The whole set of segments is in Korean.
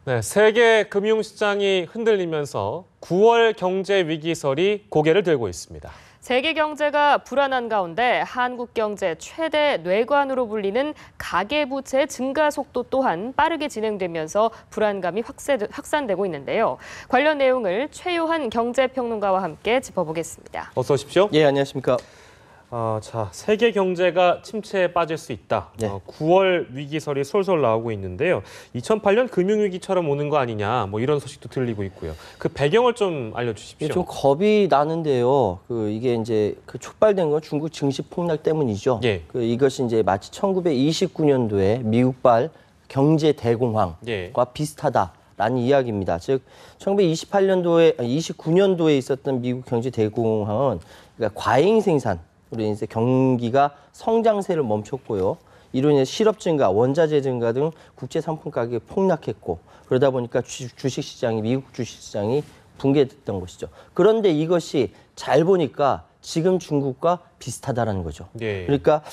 네, 세계 금융시장이 흔들리면서 9월 경제 위기설이 고개를 들고 있습니다. 세계 경제가 불안한 가운데 한국 경제 최대 뇌관으로 불리는 가계부채 증가 속도 또한 빠르게 진행되면서 불안감이 확산되고 있는데요. 관련 내용을 최요한 경제평론가와 함께 짚어보겠습니다. 어서 오십시오. 예, 안녕하십니까. 자, 세계 경제가 침체에 빠질 수 있다. 네. 9월 위기설이 솔솔 나오고 있는데요. 2008년 금융위기처럼 오는 거 아니냐, 뭐 이런 소식도 들리고 있고요. 그 배경을 좀 알려주십시오. 좀 겁이 나는데요. 이게 이제 촉발된 건 중국 증시 폭락 때문이죠. 예. 이것이 이제 마치 1929년도에 미국발 경제 대공황과 예. 비슷하다라는 이야기입니다. 즉 29년도에 있었던 미국 경제 대공황은 그러니까 과잉 생산 우리 이제 경기가 성장세를 멈췄고요. 이로 인해 실업 증가, 원자재 증가 등 국제 상품 가격이 폭락했고 그러다 보니까 주식 시장이 미국 주식 시장이 붕괴됐던 것이죠. 그런데 이것이 잘 보니까 지금 중국과 비슷하다라는 거죠. 예. 그러니까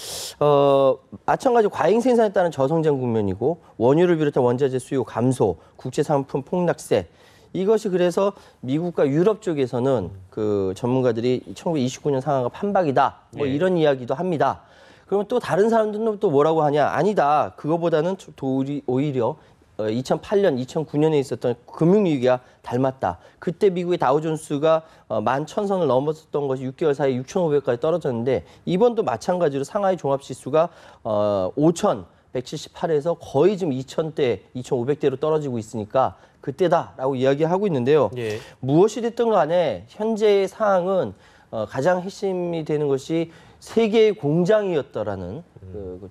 마찬가지로 과잉 생산에 따른 저성장 국면이고 원유를 비롯한 원자재 수요 감소, 국제 상품 폭락세 이것이 그래서 미국과 유럽 쪽에서는 그 전문가들이 1929년 상황과 판박이다. 뭐 예. 이런 이야기도 합니다. 그러면 또 다른 사람들은 또 뭐라고 하냐? 아니다. 그거보다는 오히려 2008년, 2009년에 있었던 금융위기가 닮았다. 그때 미국의 다우존스가 11,000선을 넘었었던 것이 6개월 사이에 6,500까지 떨어졌는데 이번도 마찬가지로 상하이 종합지수가 5,178에서 거의 지금 2,000대, 2,500대로 떨어지고 있으니까 그때다라고 이야기하고 있는데요. 예. 무엇이 됐든 간에 현재의 상황은 가장 핵심이 되는 것이 세계의 공장이었더라는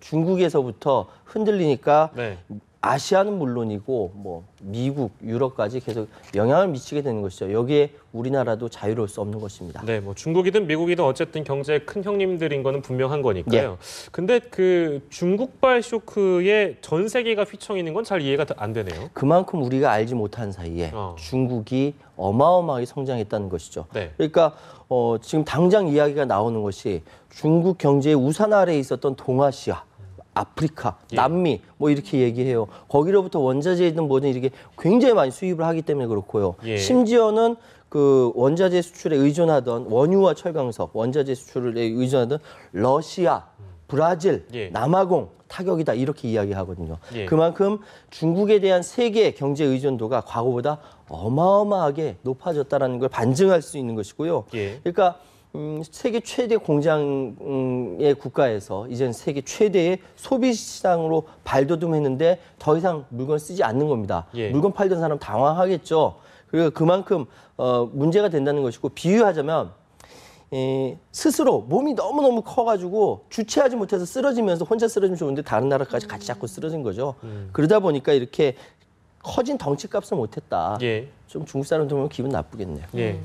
중국에서부터 흔들리니까 네. 아시아는 물론이고 뭐 미국, 유럽까지 계속 영향을 미치게 되는 것이죠. 여기에 우리나라도 자유로울 수 없는 것입니다. 네, 뭐 중국이든 미국이든 어쨌든 경제의 큰 형님들인 거는 분명한 거니까요. 예. 근데 그 중국발 쇼크에 전 세계가 휘청이는 건 잘 이해가 안 되네요. 그만큼 우리가 알지 못한 사이에 중국이 어마어마하게 성장했다는 것이죠. 네. 그러니까 지금 당장 이야기가 나오는 것이 중국 경제의 우산 아래에 있었던 동아시아, 아프리카, 예. 남미 뭐 이렇게 얘기해요. 거기로부터 원자재든 뭐든 이렇게 굉장히 많이 수입을 하기 때문에 그렇고요. 예. 심지어는 그 원자재 수출에 의존하던 원유와 철강석, 원자재 수출에 의존하던 러시아, 브라질, 예. 남아공 타격이다 이렇게 이야기하거든요. 예. 그만큼 중국에 대한 세계 경제 의존도가 과거보다 어마어마하게 높아졌다는 걸 반증할 수 있는 것이고요. 예. 그러니까 세계 최대 공장의 국가에서 이제는 세계 최대의 소비 시장으로 발돋움했는데 더 이상 물건 쓰지 않는 겁니다. 예. 물건 팔던 사람 당황하겠죠. 그리고 그만큼 문제가 된다는 것이고 비유하자면 스스로 몸이 너무너무 커가지고 주체하지 못해서 쓰러지면서 혼자 쓰러지면 좋은데 다른 나라까지 같이 자꾸 쓰러진 거죠. 그러다 보니까 이렇게 커진 덩치값을 못했다. 예. 좀 중국 사람들 보면 기분 나쁘겠네요. 예.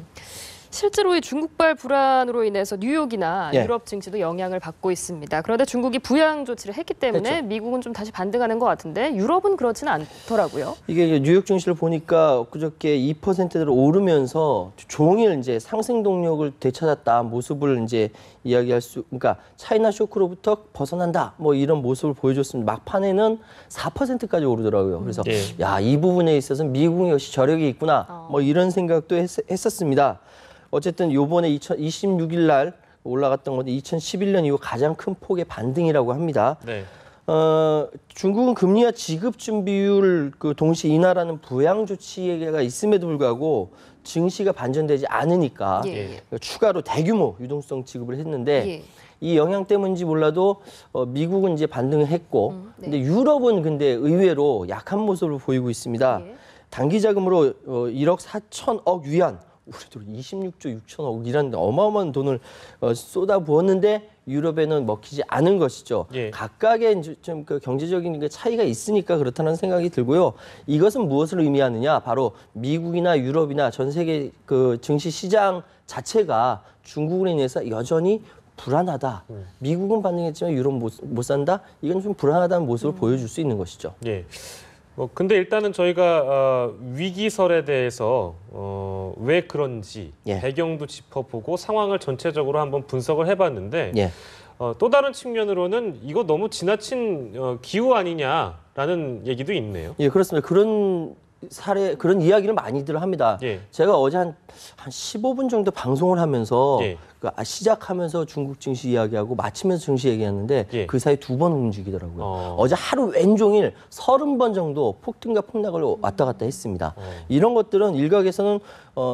실제로 이 중국발 불안으로 인해서 뉴욕이나 예. 유럽 증시도 영향을 받고 있습니다. 그런데 중국이 부양 조치를 했기 때문에 그렇죠. 미국은 좀 다시 반등하는 것 같은데 유럽은 그렇지는 않더라고요. 이게 뉴욕 증시를 보니까 그저께 2%대로 오르면서 종일 이제 상승 동력을 되찾았다 모습을 이제 이야기할 수, 그러니까 차이나 쇼크로부터 벗어난다 뭐 이런 모습을 보여줬습니다. 막판에는 4%까지 오르더라고요. 그래서 예. 야, 이 부분에 있어서 미국 역시 저력이 있구나 뭐 이런 생각도 했었습니다. 어쨌든 요번에 26일 날 올라갔던 건데 2011년 이후 가장 큰 폭의 반등이라고 합니다. 네. 중국은 금리와 지급 준비율 동시에 인하라는 부양 조치가 있음에도 불구하고 증시가 반전되지 않으니까 예. 추가로 대규모 유동성 지급을 했는데 예. 이 영향 때문인지 몰라도 미국은 이제 반등을 했고 네. 근데 유럽은 근데 의외로 약한 모습을 보이고 있습니다. 예. 단기 자금으로 1억 4천억 위안 우리도 26조 6천억이라는 어마어마한 돈을 쏟아부었는데 유럽에는 먹히지 않은 것이죠. 예. 각각의 좀 그 경제적인 차이가 있으니까 그렇다는 생각이 들고요. 이것은 무엇을 의미하느냐? 바로 미국이나 유럽이나 전 세계 그 증시 시장 자체가 중국으로 인해서 여전히 불안하다. 미국은 반등했지만 유럽 못 산다. 이건 좀 불안하다는 모습을 보여줄 수 있는 것이죠. 예. 근데 일단은 저희가 위기설에 대해서 왜 그런지 예. 배경도 짚어보고 상황을 전체적으로 한번 분석을 해봤는데 예. 또 다른 측면으로는 이거 너무 지나친 기후 아니냐라는 얘기도 있네요. 예, 그렇습니다. 그런 사례 그런 이야기를 많이들 합니다. 예. 제가 어제 한 15분 정도 방송을 하면서 예. 시작하면서 중국 증시 이야기하고 마치면서 증시 얘기했는데 예. 그 사이 2번 움직이더라고요. 어. 어제 하루 왼종일 30번 정도 폭등과 폭락을 왔다 갔다 했습니다. 이런 것들은 일각에서는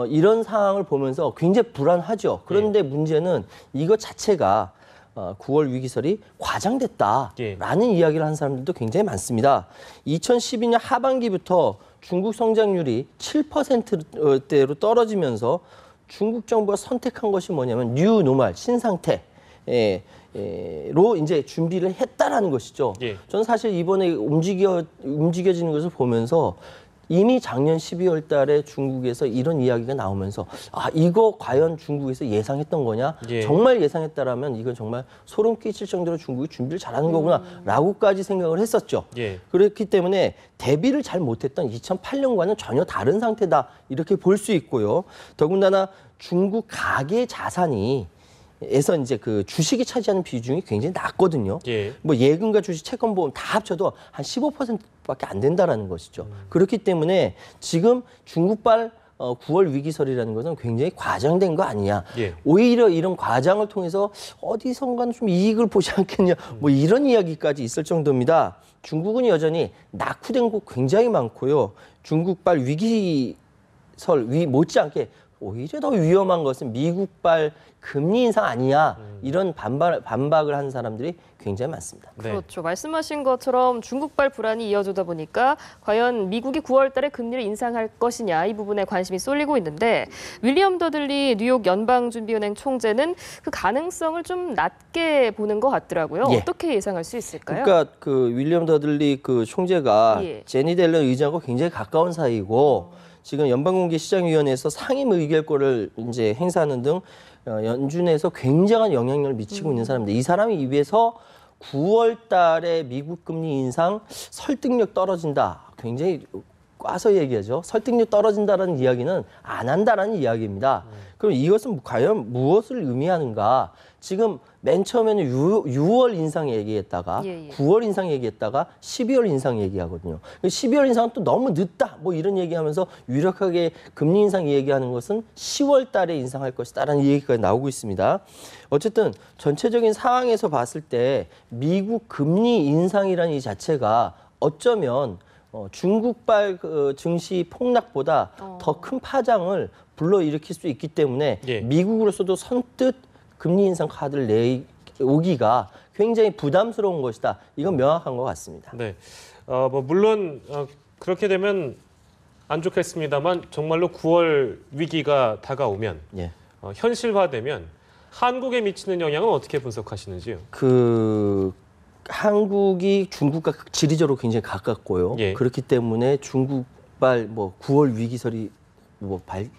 이런 상황을 보면서 굉장히 불안하죠. 그런데 문제는 이것 자체가 9월 위기설이 과장됐다라는 이야기를 하는 사람들도 굉장히 많습니다. 2012년 하반기부터 중국 성장률이 7%대로 떨어지면서 중국 정부가 선택한 것이 뭐냐면 뉴 노멀 신상태로 이제 준비를 했다라는 것이죠. 예. 저는 사실 이번에 움직여지는 것을 보면서 이미 작년 12월 달에 중국에서 이런 이야기가 나오면서 이거 과연 중국에서 예상했던 거냐? 예. 정말 예상했다라면 이건 정말 소름 끼칠 정도로 중국이 준비를 잘하는 거구나라고까지 생각을 했었죠. 예. 그렇기 때문에 대비를 잘 못했던 2008년과는 전혀 다른 상태다 이렇게 볼 수 있고요. 더군다나 중국 가계 자산이 에서 이제 그 주식이 차지하는 비중이 굉장히 낮거든요. 예. 뭐 예금과 주식, 채권, 보험 다 합쳐도 한 15%밖에 안 된다라는 것이죠. 그렇기 때문에 지금 중국발 9월 위기설이라는 것은 굉장히 과장된 거 아니냐. 예. 오히려 이런 과장을 통해서 어디선가 좀 이익을 보지 않겠냐. 뭐 이런 이야기까지 있을 정도입니다. 중국은 여전히 낙후된 곳 굉장히 많고요. 중국발 위기설 못지않게 오히려 더 위험한 것은 미국발 금리 인상 아니냐 이런 반박을 하는 사람들이 굉장히 많습니다. 네. 그렇죠. 말씀하신 것처럼 중국발 불안이 이어지다 보니까 과연 미국이 9월 달에 금리를 인상할 것이냐 이 부분에 관심이 쏠리고 있는데 윌리엄 더들리 뉴욕 연방준비은행 총재는 그 가능성을 좀 낮게 보는 것 같더라고요. 예. 어떻게 예상할 수 있을까요? 그러니까 그 윌리엄 더들리 그 총재가 예. 제니 델런 의장하고 굉장히 가까운 사이고 지금 연방공개시장위원회에서 상임 의결권을 이제 행사하는 등 연준에서 굉장한 영향력을 미치고 있는 사람인데 이 사람이 입에서 9월 달에 미국 금리 인상 설득력 떨어진다. 굉장히 꽈서 얘기하죠. 설득력 떨어진다라는 이야기는 안 한다라는 이야기입니다. 그럼 이것은 과연 무엇을 의미하는가? 지금 맨 처음에는 6월 인상 얘기했다가 9월 인상 얘기했다가 12월 인상 얘기하거든요. 12월 인상은 또 너무 늦다. 뭐 이런 얘기하면서 유력하게 금리 인상 얘기하는 것은 10월 달에 인상할 것이다라는 얘기가 나오고 있습니다. 어쨌든 전체적인 상황에서 봤을 때 미국 금리 인상이라는 이 자체가 어쩌면 중국발 증시 폭락보다 더 큰 파장을 불러일으킬 수 있기 때문에 예. 미국으로서도 선뜻 금리 인상 카드를 내오기가 굉장히 부담스러운 것이다. 이건 명확한 것 같습니다. 네. 뭐 물론 그렇게 되면 안 좋겠습니다만 정말로 9월 위기가 다가오면 예. 현실화되면 한국에 미치는 영향은 어떻게 분석하시는지요? 한국이 중국과 지리적으로 굉장히 가깝고요. 예. 그렇기 때문에 중국발 9월 위기설이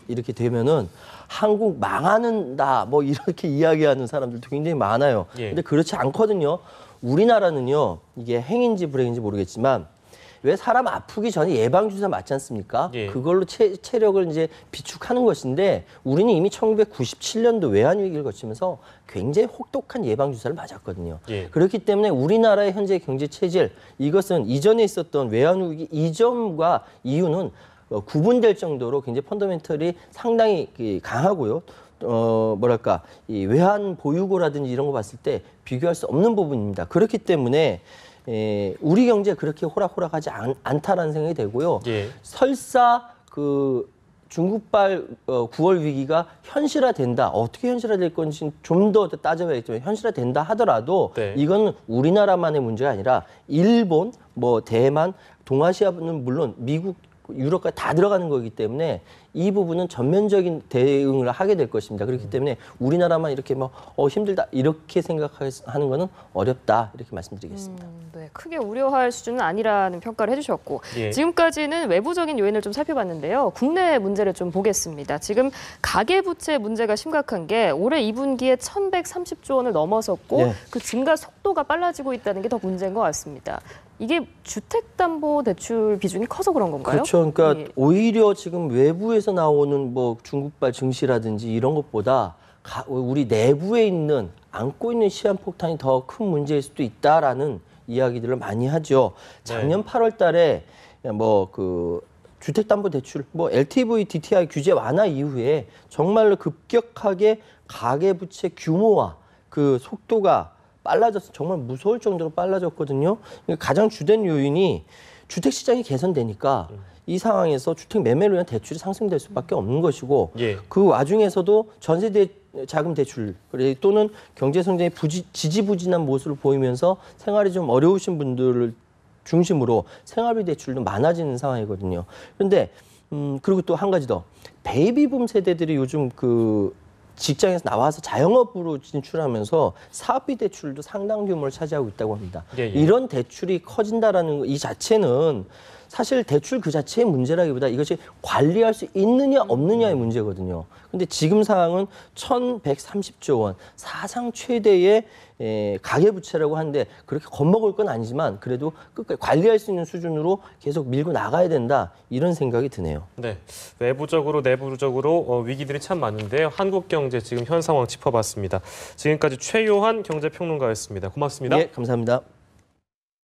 이렇게 되면은 한국 망하는다 뭐 이렇게 이야기하는 사람들도 굉장히 많아요. 예. 근데 그렇지 않거든요. 우리나라는요. 이게 행인지 불행인지 모르겠지만 왜 사람 아프기 전에 예방 주사 맞지 않습니까? 예. 그걸로 체력을 이제 비축하는 것인데 우리는 이미 1997년도 외환 위기를 거치면서 굉장히 혹독한 예방 주사를 맞았거든요. 예. 그렇기 때문에 우리나라의 현재 경제 체질 이것은 이전에 있었던 외환 위기 이전과 이유는 구분될 정도로 굉장히 펀더멘털이 상당히 강하고요. 이 외환 보유고라든지 이런 거 봤을 때 비교할 수 없는 부분입니다. 그렇기 때문에 우리 경제가 그렇게 호락호락하지 않다라는 생각이 되고요. 예. 설사 중국발 9월 위기가 현실화된다. 어떻게 현실화될 건지 좀 더 따져봐야겠지만 현실화된다 하더라도 네. 이건 우리나라만의 문제가 아니라 일본, 대만, 동아시아는 물론 미국, 유럽까지 다 들어가는 거기 때문에 이 부분은 전면적인 대응을 하게 될 것입니다. 그렇기 때문에 우리나라만 이렇게 힘들다 이렇게 생각하는 거는 어렵다 이렇게 말씀드리겠습니다. 네, 크게 우려할 수준은 아니라는 평가를 해주셨고 예. 지금까지는 외부적인 요인을 좀 살펴봤는데요. 국내 문제를 좀 보겠습니다. 지금 가계부채 문제가 심각한 게 올해 2분기에 1,130조 원을 넘어섰고 네. 그 증가 속도가 빨라지고 있다는 게 더 문제인 것 같습니다. 이게 주택담보대출 비중이 커서 그런 건가요? 그렇죠. 그러니까 예. 오히려 지금 외부에서 나오는 중국발 증시라든지 이런 것보다 우리 내부에 있는 안고 있는 시한폭탄이 더 큰 문제일 수도 있다라는 이야기들을 많이 하죠. 작년 8월 달에 주택담보대출, 뭐 LTV, DTI 규제 완화 이후에 정말로 급격하게 가계부채 규모와 그 속도가 빨라져서 정말 무서울 정도로 빨라졌거든요. 가장 주된 요인이 주택시장이 개선되니까 이 상황에서 주택 매매로 인한 대출이 상승될 수밖에 없는 것이고 예. 그 와중에서도 전세 자금 대출 또는 경제 성장이 지지부진한 모습을 보이면서 생활이 좀 어려우신 분들을 중심으로 생활비 대출도 많아지는 상황이거든요. 그런데 그리고 또 한 가지 더 베이비붐 세대들이 요즘 그 직장에서 나와서 자영업으로 진출하면서 사업비 대출도 상당 규모를 차지하고 있다고 합니다. 예, 예. 이런 대출이 커진다라는 이 자체는 사실 대출 그 자체의 문제라기보다 이것이 관리할 수 있느냐 없느냐의 문제거든요. 근데 지금 상황은 1,130조 원 사상 최대의 가계부채라고 하는데 그렇게 겁먹을 건 아니지만 그래도 끝까지 관리할 수 있는 수준으로 계속 밀고 나가야 된다 이런 생각이 드네요. 네, 외부적으로 내부적으로 위기들이 참 많은데요. 한국 경제 지금 현 상황 짚어봤습니다. 지금까지 최요한 경제평론가였습니다. 고맙습니다. 네, 감사합니다.